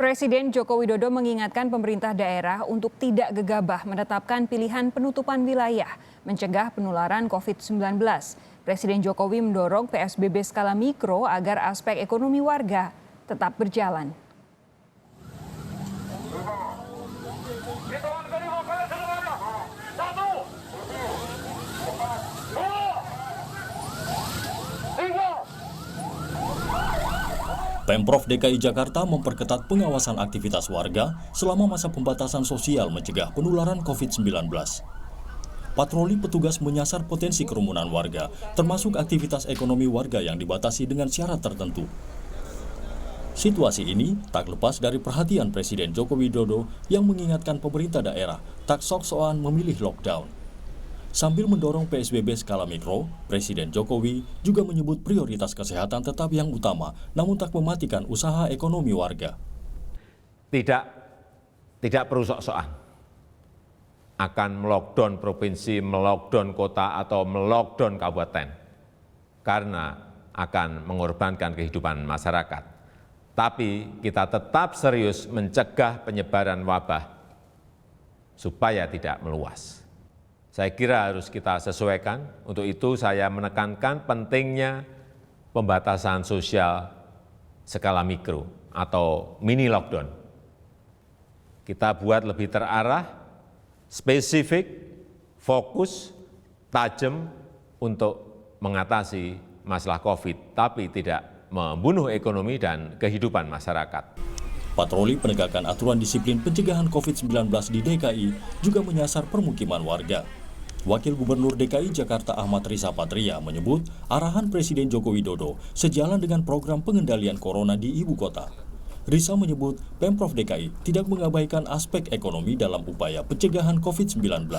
Presiden Joko Widodo mengingatkan pemerintah daerah untuk tidak gegabah menetapkan pilihan penutupan wilayah mencegah penularan COVID-19. Presiden Jokowi mendorong PSBB skala mikro agar aspek ekonomi warga tetap berjalan. Pemprov DKI Jakarta memperketat pengawasan aktivitas warga selama masa pembatasan sosial mencegah penularan COVID-19. Patroli petugas menyasar potensi kerumunan warga, termasuk aktivitas ekonomi warga yang dibatasi dengan syarat tertentu. Situasi ini tak lepas dari perhatian Presiden Joko Widodo yang mengingatkan pemerintah daerah tak sok-sokan memilih lockdown. Sambil mendorong PSBB skala mikro, Presiden Jokowi juga menyebut prioritas kesehatan tetap yang utama, namun tak mematikan usaha ekonomi warga. Tidak perlu sok-sokan akan melockdown provinsi, melockdown kota, atau melockdown kabupaten, karena akan mengorbankan kehidupan masyarakat. Tapi kita tetap serius mencegah penyebaran wabah supaya tidak meluas. Saya kira harus kita sesuaikan. Untuk itu saya menekankan pentingnya pembatasan sosial skala mikro atau mini lockdown. Kita buat lebih terarah, spesifik, fokus, tajam untuk mengatasi masalah COVID, tapi tidak membunuh ekonomi dan kehidupan masyarakat. Patroli penegakan aturan disiplin pencegahan COVID-19 di DKI juga menyasar permukiman warga. Wakil Gubernur DKI Jakarta Ahmad Riza Patria menyebut arahan Presiden Joko Widodo sejalan dengan program pengendalian corona di ibu kota. Riza menyebut Pemprov DKI tidak mengabaikan aspek ekonomi dalam upaya pencegahan COVID-19.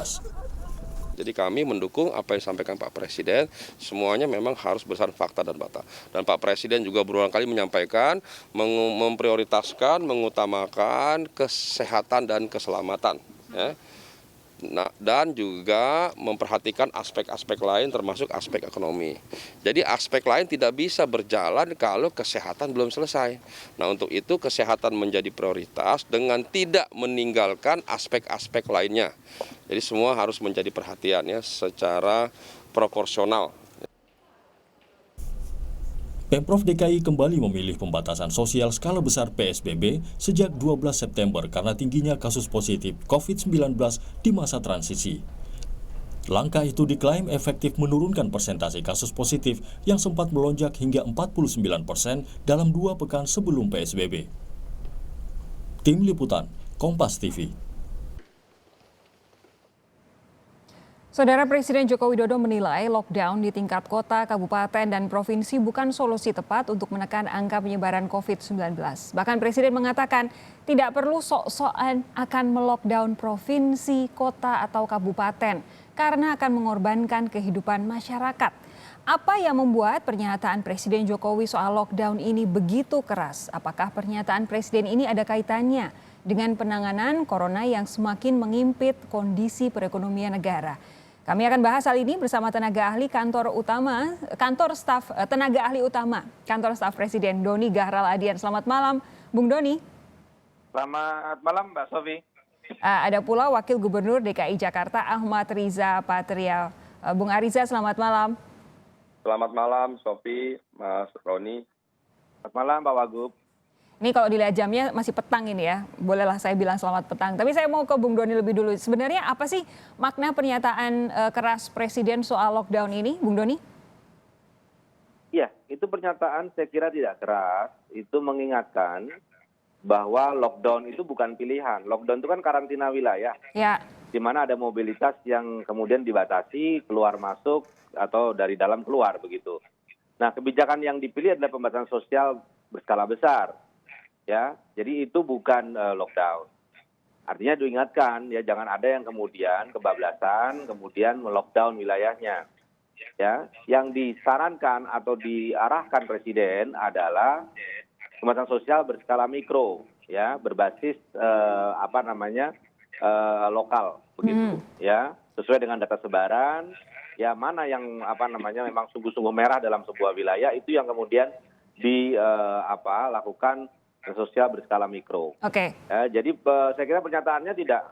Jadi kami mendukung apa yang disampaikan Pak Presiden, semuanya memang harus berdasarkan fakta dan data. Dan Pak Presiden juga berulang kali menyampaikan, memprioritaskan, mengutamakan kesehatan dan keselamatan. Ya. Nah, dan juga memperhatikan aspek-aspek lain termasuk aspek ekonomi. Jadi aspek lain tidak bisa berjalan kalau kesehatan belum selesai. Nah, untuk itu kesehatan menjadi prioritas dengan tidak meninggalkan aspek-aspek lainnya. Jadi semua harus menjadi perhatiannya secara proporsional. Pemprov DKI kembali memilih pembatasan sosial skala besar PSBB sejak 12 September karena tingginya kasus positif COVID-19 di masa transisi. Langkah itu diklaim efektif menurunkan persentase kasus positif yang sempat melonjak hingga 49% dalam 2 pekan sebelum PSBB. Tim Liputan, Kompas TV. Saudara Presiden Joko Widodo menilai lockdown di tingkat kota, kabupaten, dan provinsi bukan solusi tepat untuk menekan angka penyebaran COVID-19. Bahkan Presiden mengatakan tidak perlu sok-sokan akan melockdown provinsi, kota, atau kabupaten karena akan mengorbankan kehidupan masyarakat. Apa yang membuat pernyataan Presiden Jokowi soal lockdown ini begitu keras? Apakah pernyataan Presiden ini ada kaitannya dengan penanganan corona yang semakin mengimpit kondisi perekonomian negara? Kami akan bahas hal ini bersama tenaga ahli kantor staf Presiden Doni Gahral Adian. Selamat malam, Bung Doni. Selamat malam, Mbak Sofi. Ada pula Wakil Gubernur DKI Jakarta Ahmad Riza Patria. Bung Ariza, selamat malam. Selamat malam, Sofi, Mas Roni. Selamat malam, Pak Wagub. Ini kalau dilihat jamnya masih petang ini ya, bolehlah saya bilang selamat petang. Tapi saya mau ke Bung Doni lebih dulu. Sebenarnya apa sih makna pernyataan keras Presiden soal lockdown ini, Bung Doni? Iya, itu pernyataan saya kira tidak keras. Itu mengingatkan bahwa lockdown itu bukan pilihan. Lockdown itu kan karantina wilayah. Ya. Di mana ada mobilitas yang kemudian dibatasi, keluar masuk, atau dari dalam keluar begitu. Nah, kebijakan yang dipilih adalah pembatasan sosial berskala besar. Ya, jadi itu bukan lockdown. Artinya diingatkan ya, jangan ada yang kemudian kebablasan, kemudian melockdown wilayahnya. Ya, yang disarankan atau diarahkan Presiden adalah pembatasan sosial berskala mikro, ya, berbasis lokal, begitu. Ya, sesuai dengan data sebaran. Ya, mana yang memang sungguh-sungguh merah dalam sebuah wilayah itu yang kemudian dilakukan sosial berskala mikro. Oke. Jadi saya kira pernyataannya tidak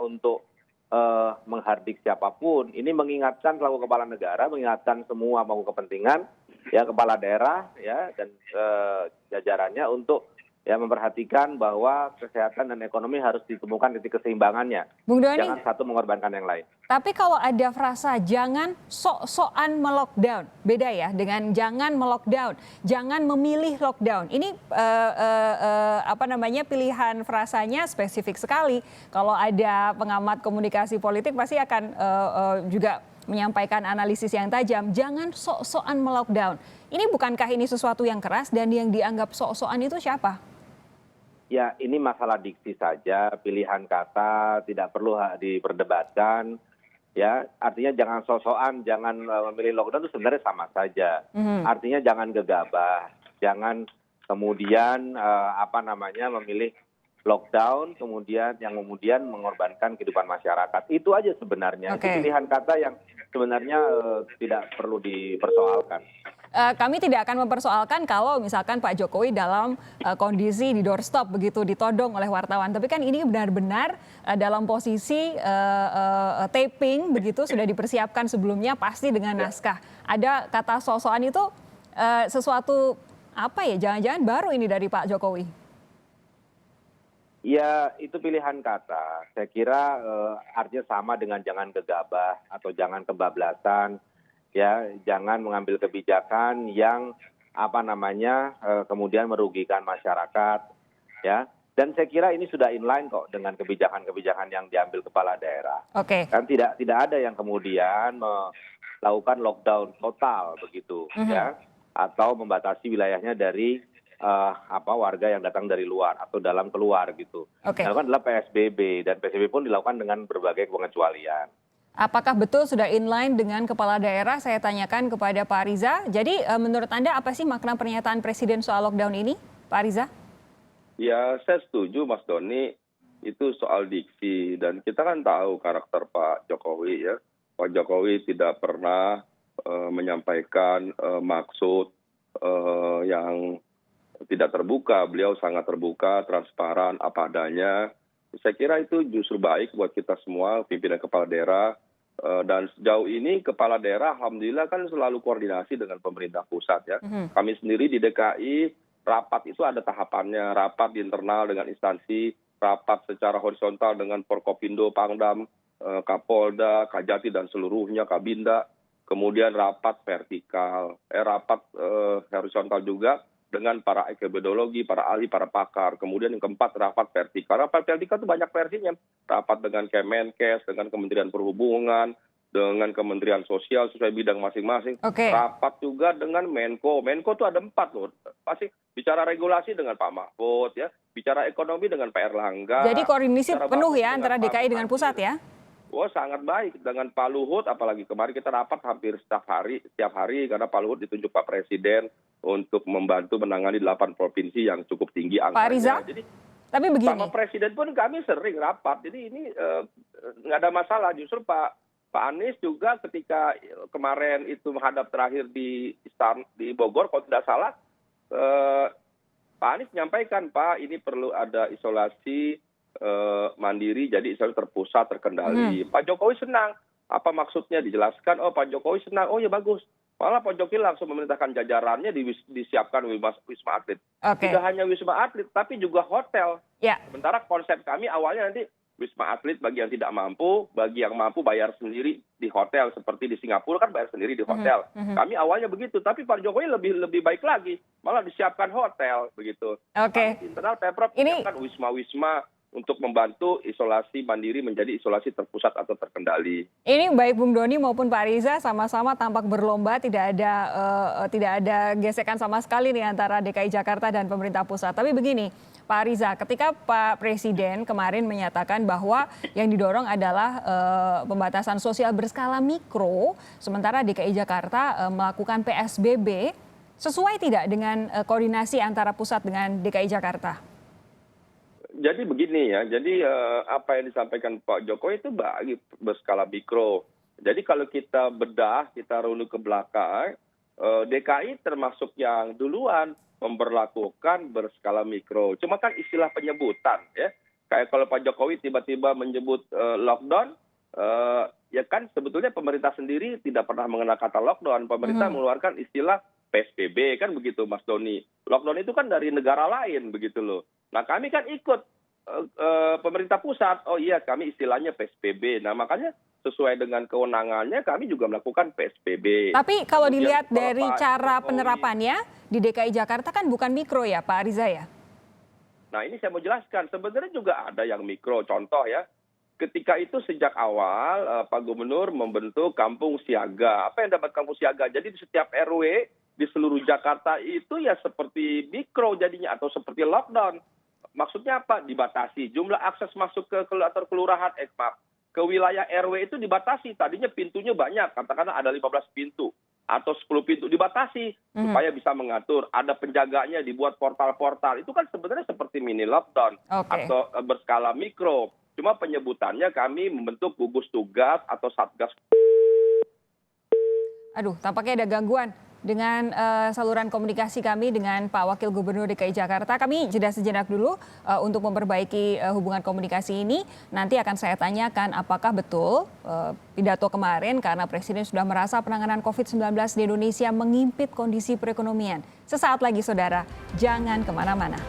untuk menghardik siapapun. Ini mengingatkan selaku kepala negara, mengingatkan semua pemangku kepentingan, ya kepala daerah, ya dan jajarannya untuk ya memperhatikan bahwa kesehatan dan ekonomi harus ditemukan titik keseimbangannya. Bung Doni, Jangan satu mengorbankan yang lain. tapi kalau ada frasa jangan sok-sokan melockdown, beda ya dengan jangan melockdown, jangan memilih lockdown. Ini pilihan frasanya spesifik sekali. Kalau ada pengamat komunikasi politik pasti akan juga menyampaikan analisis yang tajam. Jangan sok-sokan melockdown. Ini bukankah ini sesuatu yang keras dan yang dianggap sok-sokan itu siapa? Ya, ini masalah diksi saja, pilihan kata tidak perlu diperdebatkan. Ya, artinya jangan sok-sokan, jangan memilih lockdown itu sebenarnya sama saja. Artinya jangan gegabah, jangan kemudian memilih lockdown kemudian mengorbankan kehidupan masyarakat. Itu aja sebenarnya. Oke. Itu pilihan kata yang sebenarnya tidak perlu dipersoalkan. Kami tidak akan mempersoalkan kalau misalkan Pak Jokowi dalam kondisi di doorstop begitu ditodong oleh wartawan. Tapi kan ini benar-benar dalam posisi taping begitu sudah dipersiapkan sebelumnya pasti dengan naskah. Ada kata sok-sokan itu sesuatu jangan-jangan baru ini dari Pak Jokowi. Ya, itu pilihan kata. Saya kira artinya sama dengan jangan gegabah atau jangan kebablasan. Ya, jangan mengambil kebijakan yang kemudian merugikan masyarakat, ya. Dan saya kira ini sudah inline kok dengan kebijakan-kebijakan yang diambil kepala daerah. Oke. Kan tidak ada yang kemudian melakukan lockdown total begitu, ya, atau membatasi wilayahnya dari warga yang datang dari luar atau dalam keluar gitu. Oke. Yang adalah PSBB dan PSBB pun dilakukan dengan berbagai pengecualian. Apakah betul sudah inline dengan kepala daerah? Saya tanyakan kepada Pak Riza. Jadi menurut Anda apa sih makna pernyataan Presiden soal lockdown ini, Pak Riza? Ya, saya setuju Mas Doni, itu soal diksi. Dan kita kan tahu karakter Pak Jokowi ya. Pak Jokowi tidak pernah menyampaikan maksud yang tidak terbuka. Beliau sangat terbuka, transparan, apa adanya. Saya kira itu justru baik buat kita semua, pimpinan kepala daerah. Dan sejauh ini kepala daerah alhamdulillah kan selalu koordinasi dengan pemerintah pusat ya. Kami sendiri di DKI rapat itu ada tahapannya, rapat di internal dengan instansi, rapat secara horizontal dengan Forkopindo, Pangdam, Kapolda, Kajati dan seluruhnya, Kabinda. Kemudian rapat vertikal, rapat horizontal juga dengan para epidemiologi, para ahli, para pakar. Kemudian yang keempat rapat vertikal. Rapat vertikal itu banyak versinya. Rapat dengan Kemenkes, dengan Kementerian Perhubungan, dengan Kementerian Sosial sesuai bidang masing-masing. Oke. Rapat juga dengan Menko. Menko itu ada 4 loh. Pasti bicara regulasi dengan Pak Mahfud ya, bicara ekonomi dengan Pak Erlangga. Jadi koordinasi penuh ya dengan antara Pak DKI dengan pusat ya? Oh sangat baik dengan Pak Luhut, apalagi kemarin kita rapat hampir setiap hari karena Pak Luhut ditunjuk Pak Presiden untuk membantu menangani 8 provinsi yang cukup tinggi angkanya. Pak Riza, Jadi tapi begini. sama Presiden pun kami sering rapat, jadi ini nggak ada masalah. Justru Pak Anies juga ketika kemarin itu menghadap terakhir di Bogor, kalau tidak salah, Pak Anies menyampaikan, Pak ini perlu ada isolasi mandiri, jadi isolasi terpusat, terkendali. Pak Jokowi senang. Apa maksudnya dijelaskan? Oh Pak Jokowi senang. Oh ya bagus. Malah Pak Jokowi langsung memerintahkan jajarannya disiapkan Wisma Atlet. Oke. Tidak hanya Wisma Atlet, tapi juga hotel. Ya. Sementara konsep kami awalnya nanti Wisma Atlet bagi yang tidak mampu, bagi yang mampu bayar sendiri di hotel. Seperti di Singapura kan bayar sendiri di hotel. Kami awalnya begitu, tapi Pak Jokowi lebih baik lagi. Malah disiapkan hotel begitu. Oke. Internal Pemprov Ini- menyiapkan wisma-wisma untuk membantu isolasi mandiri menjadi isolasi terpusat atau terkendali. Ini baik Bung Doni maupun Pak Riza sama-sama tampak berlomba, tidak ada gesekan sama sekali nih antara DKI Jakarta dan pemerintah pusat. Tapi begini, Pak Riza, ketika Pak Presiden kemarin menyatakan bahwa yang didorong adalah pembatasan sosial berskala mikro, sementara DKI Jakarta melakukan PSBB, sesuai tidak dengan koordinasi antara pusat dengan DKI Jakarta? Jadi begini ya, jadi apa yang disampaikan Pak Jokowi itu bagi berskala mikro. Jadi kalau kita bedah, kita runut ke belakang, DKI termasuk yang duluan memberlakukan berskala mikro. Cuma kan istilah penyebutan ya. Kayak kalau Pak Jokowi tiba-tiba menyebut lockdown, ya kan sebetulnya pemerintah sendiri tidak pernah mengenal kata lockdown. Pemerintah mengeluarkan istilah PSBB kan begitu Mas Doni. Lockdown itu kan dari negara lain begitu loh. Nah kami kan ikut pemerintah pusat, oh iya kami istilahnya PSBB. Nah makanya sesuai dengan kewenangannya kami juga melakukan PSBB. Tapi kalau Kemudian dilihat kalau dari Pak cara Jokowi- penerapannya di DKI Jakarta kan bukan mikro ya Pak Riza ya? Nah ini saya mau jelaskan, sebenarnya juga ada yang mikro. Contoh ya, ketika itu sejak awal Pak Gubernur membentuk kampung siaga. Apa yang dapat kampung siaga? Jadi di setiap RW di seluruh Jakarta itu ya seperti mikro jadinya atau seperti lockdown. Maksudnya apa? Dibatasi. Jumlah akses masuk ke atau kelurahan, ke wilayah RW itu dibatasi. Tadinya pintunya banyak, katakanlah ada 15 pintu atau 10 pintu dibatasi supaya bisa mengatur. Ada penjaganya, dibuat portal-portal. Itu kan sebenarnya seperti mini lockdown atau berskala mikro. Cuma penyebutannya kami membentuk gugus tugas atau satgas. Aduh, tampaknya ada gangguan dengan saluran komunikasi kami dengan Pak Wakil Gubernur DKI Jakarta. Kami jeda sejenak dulu untuk memperbaiki hubungan komunikasi ini. Nanti akan saya tanyakan apakah betul pidato kemarin karena Presiden sudah merasa penanganan COVID-19 di Indonesia mengimpit kondisi perekonomian. Sesaat lagi saudara, jangan kemana-mana.